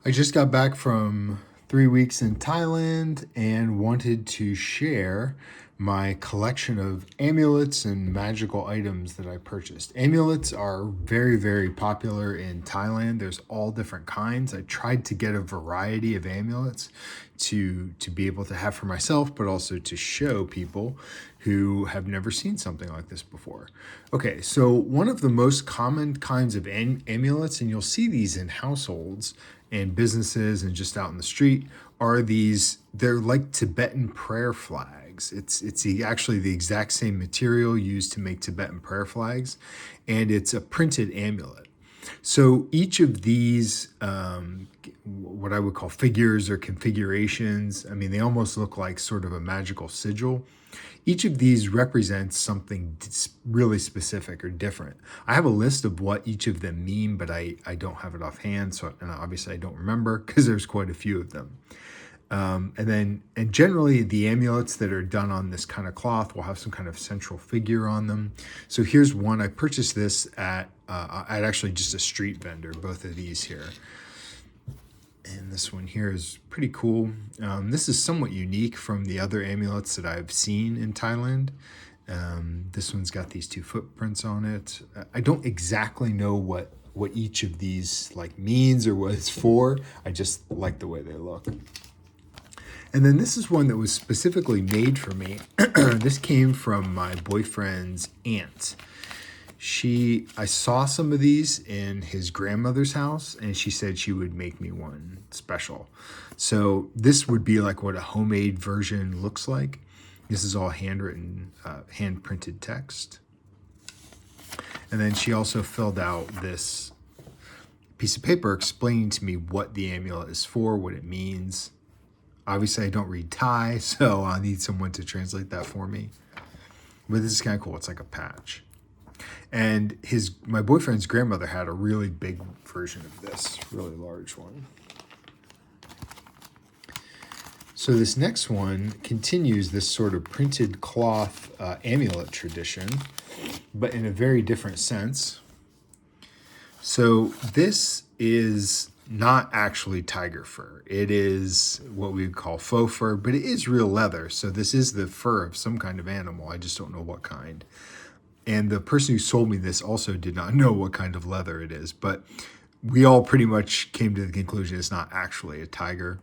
I just got back from 3 weeks in Thailand and wanted to share my collection of amulets and magical items that I purchased. Amulets are very, very popular in Thailand. There's all different kinds. I tried to get a variety of amulets to be able to have for myself, but also to show people who have never seen something like this before. Okay, so one of the most common kinds of amulets, and you'll see these in households and businesses and just out in the street, are these, they're like Tibetan prayer flags. Actually the exact same material used to make Tibetan prayer flags, and it's a printed amulet. So each of these, what I would call figures or configurations, I mean, they almost look like sort of a magical sigil. Each of these represents something really specific or different. I have a list of what each of them mean, but I don't have it offhand. So, and obviously I don't remember because there's quite a few of them. And generally the amulets that are done on this kind of cloth will have some kind of central figure on them. So here's one. I purchased this at actually just a street vendor, both of these here. And this one here is pretty cool. This is somewhat unique from the other amulets that I've seen in Thailand. This one's got these two footprints on it. I don't exactly know what each of these like means or what it's for. I just like the way they look. And then this is one that was specifically made for me. This came from my boyfriend's aunt. I saw some of these in his grandmother's house, and she said she would make me one special. So this would be like what a homemade version looks like. This is all handwritten, hand printed text. And then she also filled out this piece of paper explaining to me what the amulet is for, what it means. Obviously, I don't read Thai, so I need someone to translate that for me. But this is kind of cool. It's like a patch. And my boyfriend's grandmother had a really big version of this, really large one. So this next one continues this sort of printed cloth amulet tradition, but in a very different sense. So this is not actually tiger fur. It is what we would call faux fur, but it is real leather. So this is the fur of some kind of animal. I just don't know what kind. And the person who sold me this also did not know what kind of leather it is, but we all pretty much came to the conclusion it's not actually a tiger.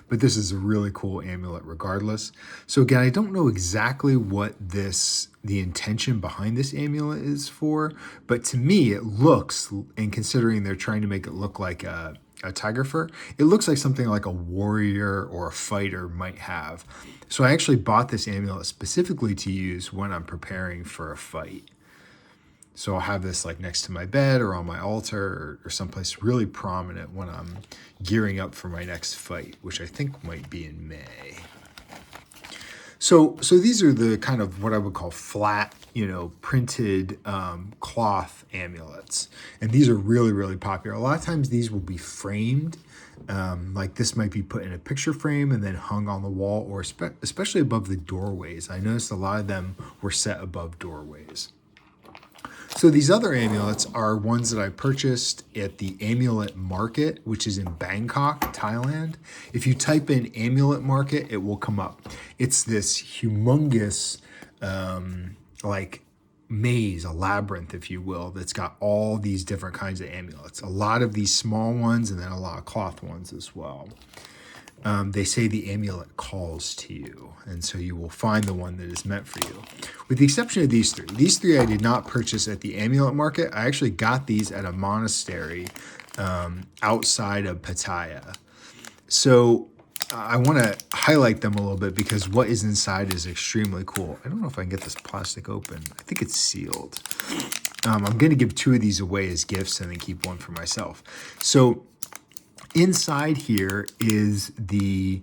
But this is a really cool amulet regardless. So again, I don't know exactly what the intention behind this amulet is for, but to me it looks, and considering they're trying to make it look like a tiger fur, it looks like something like a warrior or a fighter might have. So I actually bought this amulet specifically to use when I'm preparing for a fight. So I'll have this like next to my bed or on my altar or someplace really prominent when I'm gearing up for my next fight, which I think might be in May. So these are the kind of what I would call flat, printed cloth amulets. And these are really, really popular. A lot of times these will be framed. Like this might be put in a picture frame and then hung on the wall, or especially above the doorways. I noticed a lot of them were set above doorways. So these other amulets are ones that I purchased at the Amulet Market, which is in Bangkok, Thailand. If you type in Amulet Market, it will come up. It's this humongous, like maze, a labyrinth, if you will, that's got all these different kinds of amulets. A lot of these small ones and then a lot of cloth ones as well. They say the amulet calls to you, and so you will find the one that is meant for you. With the exception of these three. These three I did not purchase at the amulet market. I actually got these at a monastery outside of Pattaya. So I want to highlight them a little bit because what is inside is extremely cool. I don't know if I can get this plastic open. I think it's sealed. I'm going to give two of these away as gifts and then keep one for myself. So inside here is the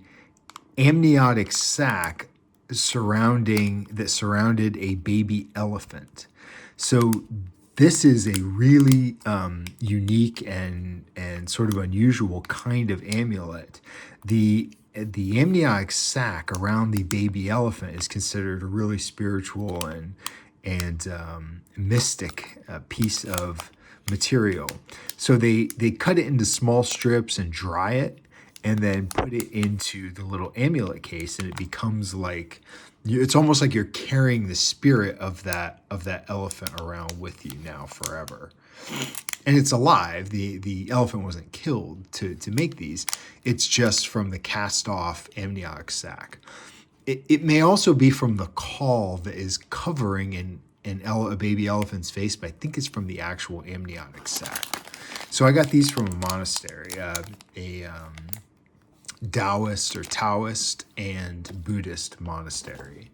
amniotic sac that surrounded a baby elephant. So this is a really unique and sort of unusual kind of amulet. The amniotic sac around the baby elephant is considered a really spiritual and mystic piece of material. So they cut it into small strips and dry it, and then put it into the little amulet case, and it becomes like, it's almost like you're carrying the spirit of that elephant around with you now forever. And it's alive. The elephant wasn't killed to make these. It's just from the cast off amniotic sac. It may also be from the caul that is covering a baby elephant's face, but I think it's from the actual amniotic sac. So I got these from a monastery, a Taoist and Buddhist monastery.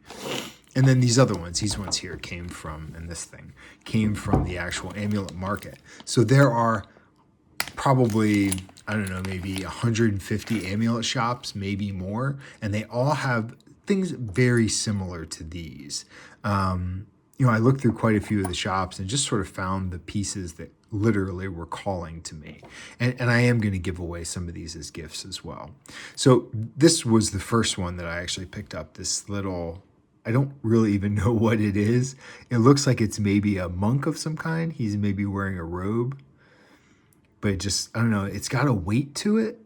And then these ones here came from, and this thing came from the actual amulet market. So there are probably, I don't know, maybe 150 amulet shops, maybe more, and they all have things very similar to these. I looked through quite a few of the shops and just sort of found the pieces that literally were calling to me. And I am going to give away some of these as gifts as well. So this was the first one that I actually picked up, this little, I don't really even know what it is. It looks like it's maybe a monk of some kind. He's maybe wearing a robe, but it just, I don't know, it's got a weight to it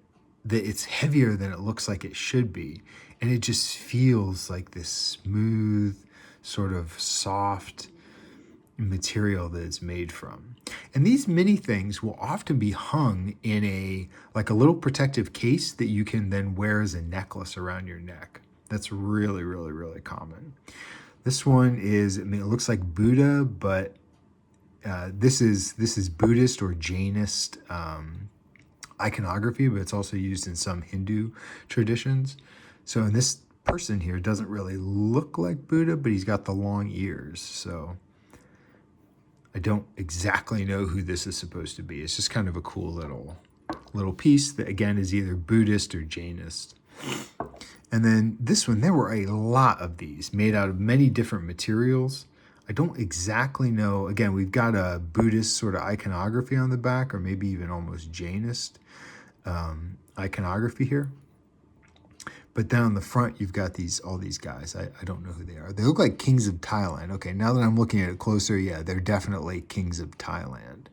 that it's heavier than it looks like it should be. And it just feels like this smooth, sort of soft material that it's made from. And these mini things will often be hung in a little protective case that you can then wear as a necklace around your neck. That's really, really, really common. This one is, it looks like Buddha, but this is Buddhist or Jainist iconography, but it's also used in some Hindu traditions. So in this person here doesn't really look like Buddha, but he's got the long ears. So I don't exactly know who this is supposed to be. It's just kind of a cool little piece that, again, is either Buddhist or Jainist. And then this one, there were a lot of these made out of many different materials. I don't exactly know. Again, we've got a Buddhist sort of iconography on the back, or maybe even almost Jainist iconography here. But then on the front, you've got all these guys. I don't know who they are. They look like kings of Thailand. Okay, now that I'm looking at it closer, yeah, they're definitely kings of Thailand.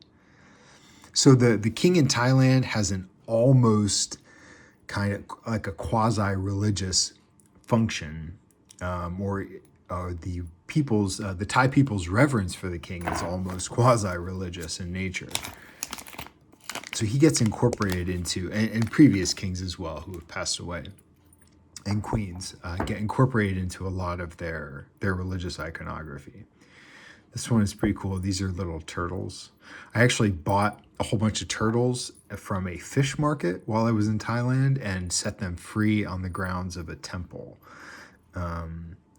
So the king in Thailand has an almost kind of like a quasi-religious function, or the Thai people's reverence for the king is almost quasi-religious in nature. So he gets incorporated into, and previous kings as well who have passed away, and queens get incorporated into a lot of their religious iconography. This one is pretty cool. These are little turtles. I actually bought a whole bunch of turtles from a fish market while I was in Thailand and set them free on the grounds of a temple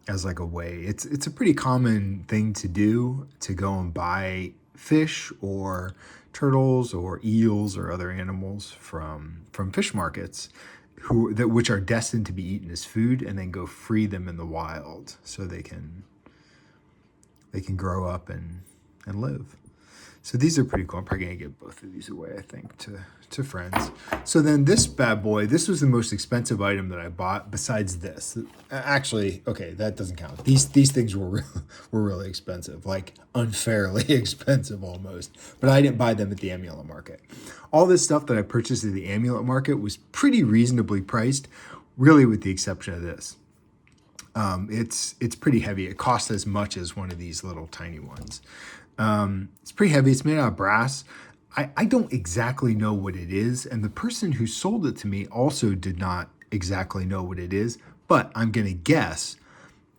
as like a way. It's a pretty common thing to do, to go and buy fish or turtles or eels or other animals from fish markets which are destined to be eaten as food, and then go free them in the wild so they can grow up and live. So these are pretty cool. I'm probably gonna give both of these away, I think, to friends. So then this bad boy, this was the most expensive item that I bought besides this. Actually, okay, that doesn't count. These things were really expensive, like unfairly expensive almost. But I didn't buy them at the amulet market. All this stuff that I purchased at the amulet market was pretty reasonably priced, really with the exception of this. It's pretty heavy. It costs as much as one of these little tiny ones. It's pretty heavy. It's made out of brass. I don't exactly know what it is, and the person who sold it to me also did not exactly know what it is, but I'm going to guess,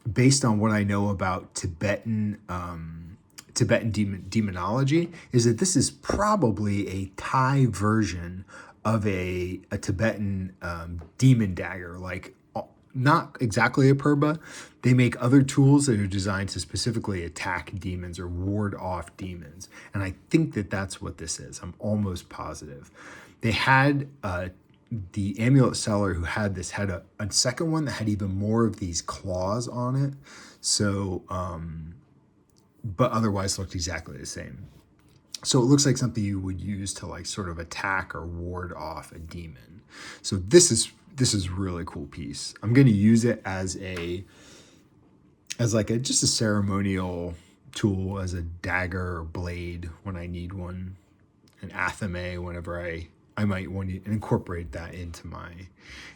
based on what I know about Tibetan demonology, is that this is probably a Thai version of a Tibetan demon dagger, like not exactly a purba. They make other tools that are designed to specifically attack demons or ward off demons. And I think that that's what this is. I'm almost positive. They had the amulet seller who had this had a second one that had even more of these claws on it. So, but otherwise looked exactly the same. So it looks like something you would use to like sort of attack or ward off a demon. So this is a really cool piece. I'm going to use it as just a ceremonial tool, as a dagger or blade when I need one. an athame whenever I might want to incorporate that into my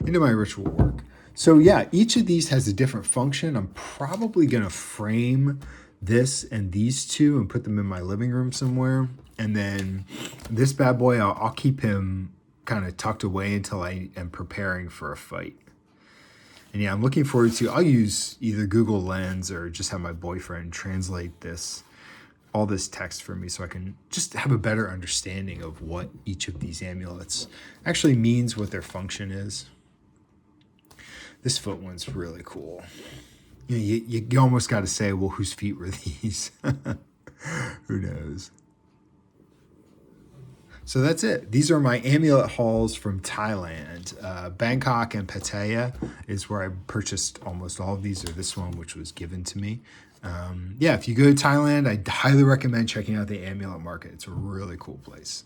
ritual work. So yeah, each of these has a different function. I'm probably going to frame this and these two and put them in my living room somewhere. And then this bad boy, I'll keep him kind of tucked away until I am preparing for a fight. And yeah, I'm looking forward to, I'll use either Google Lens or just have my boyfriend translate all this text for me so I can just have a better understanding of what each of these amulets actually means, what their function is. This foot one's really cool. You almost got to say, well, whose feet were these? Who knows? So that's it. These are my amulet hauls from Thailand. Bangkok and Pattaya is where I purchased almost all of these, or this one, which was given to me. Yeah, if you go to Thailand, I highly recommend checking out the amulet market. It's a really cool place.